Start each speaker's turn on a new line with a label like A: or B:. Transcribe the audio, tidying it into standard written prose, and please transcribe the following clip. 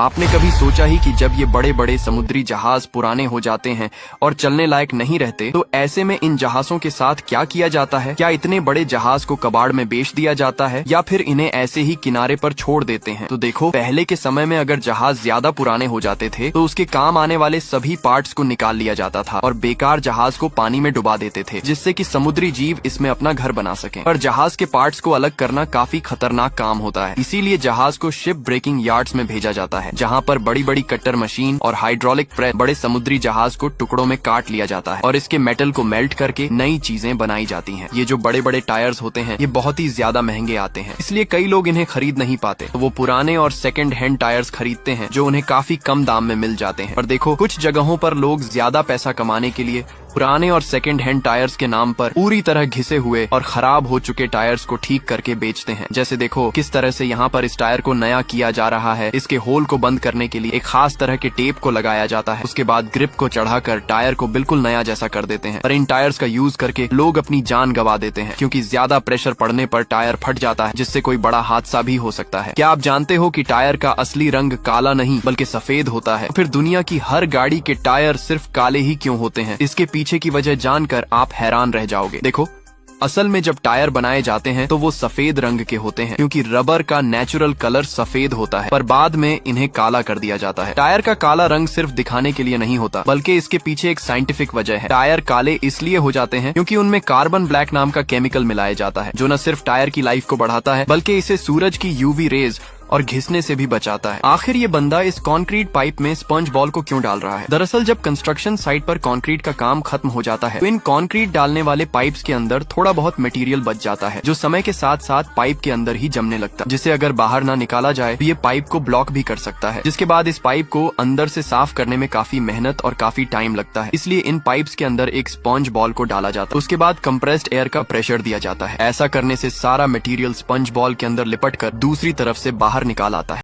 A: आपने कभी सोचा ही कि जब ये बड़े बड़े समुद्री जहाज पुराने हो जाते हैं और चलने लायक नहीं रहते तो ऐसे में इन जहाजों के साथ क्या किया जाता है? क्या इतने बड़े जहाज को कबाड़ में बेच दिया जाता है या फिर इन्हें ऐसे ही किनारे पर छोड़ देते हैं? तो देखो, पहले के समय में अगर जहाज ज्यादा पुराने हो जाते थे तो उसके काम आने वाले सभी पार्ट्स को निकाल लिया जाता था और बेकार जहाज को पानी में डुबा देते थे, जिससे कि समुद्री जीव इसमें अपना घर बना सकें। पर जहाज के पार्ट्स को अलग करना काफी खतरनाक काम होता है, इसीलिए जहाज को शिप ब्रेकिंग यार्ड्स में भेजा जाता है, जहाँ पर बड़ी बड़ी कटर मशीन और हाइड्रोलिक प्रेस बड़े समुद्री जहाज को टुकड़ों में काट लिया जाता है और इसके मेटल को मेल्ट करके नई चीजें बनाई जाती हैं। ये जो बड़े बड़े टायर्स होते हैं ये बहुत ही ज्यादा महंगे आते हैं, इसलिए कई लोग इन्हें खरीद नहीं पाते, तो वो पुराने और सेकंड हैंड टायर्स खरीदते हैं जो उन्हें काफी कम दाम में मिल जाते हैं। पर देखो, कुछ जगहों पर लोग ज्यादा पैसा कमाने के लिए पुराने और सेकंड हैंड टायर्स के नाम पर पूरी तरह घिसे हुए और खराब हो चुके टायर्स को ठीक करके बेचते हैं। जैसे देखो किस तरह से यहाँ पर इस टायर को नया किया जा रहा है। इसके होल को बंद करने के लिए एक खास तरह के टेप को लगाया जाता है, उसके बाद ग्रिप को चढ़ाकर टायर को बिल्कुल नया जैसा कर देते हैं। पर इन टायर्स का यूज करके लोग अपनी जान गंवा देते हैं, क्योंकि ज्यादा प्रेशर पड़ने पर टायर फट जाता है, जिससे कोई बड़ा हादसा भी हो सकता है। क्या आप जानते हो कि टायर का असली रंग काला नहीं बल्कि सफेद होता है? फिर दुनिया की हर गाड़ी के टायर सिर्फ काले ही क्यों होते हैं? इसके पीछे की वजह जानकर आप हैरान रह जाओगे। देखो, असल में जब टायर बनाए जाते हैं तो वो सफेद रंग के होते हैं, क्योंकि रबर का नेचुरल कलर सफेद होता है, पर बाद में इन्हें काला कर दिया जाता है। टायर का काला रंग सिर्फ दिखाने के लिए नहीं होता, बल्कि इसके पीछे एक साइंटिफिक वजह है। टायर काले इसलिए हो जाते हैं क्योंकि उनमें कार्बन ब्लैक नाम का केमिकल मिलाया जाता है, जो न सिर्फ टायर की लाइफ को बढ़ाता है बल्कि इसे सूरज की यूवी रेज और घिसने से भी बचाता है। आखिर ये बंदा इस कंक्रीट पाइप में स्पंज बॉल को क्यों डाल रहा है? दरअसल जब कंस्ट्रक्शन साइट पर कंक्रीट का काम खत्म हो जाता है तो इन कंक्रीट डालने वाले पाइप्स के अंदर थोड़ा बहुत मटेरियल बच जाता है, जो समय के साथ साथ पाइप के अंदर ही जमने लगता है, जिसे अगर बाहर ना निकाला जाए तो ये पाइप को ब्लॉक भी कर सकता है, जिसके बाद इस पाइप को अंदर से साफ करने में काफी मेहनत और काफी टाइम लगता है। इसलिए इन पाइप्स के अंदर एक स्पंज बॉल को डाला जाता है, उसके बाद कंप्रेस्ड एयर का प्रेशर दिया जाता है। ऐसा करने से सारा मटेरियल स्पंज बॉल के अंदर लिपट कर दूसरी तरफ से बाहर निकाल आता है।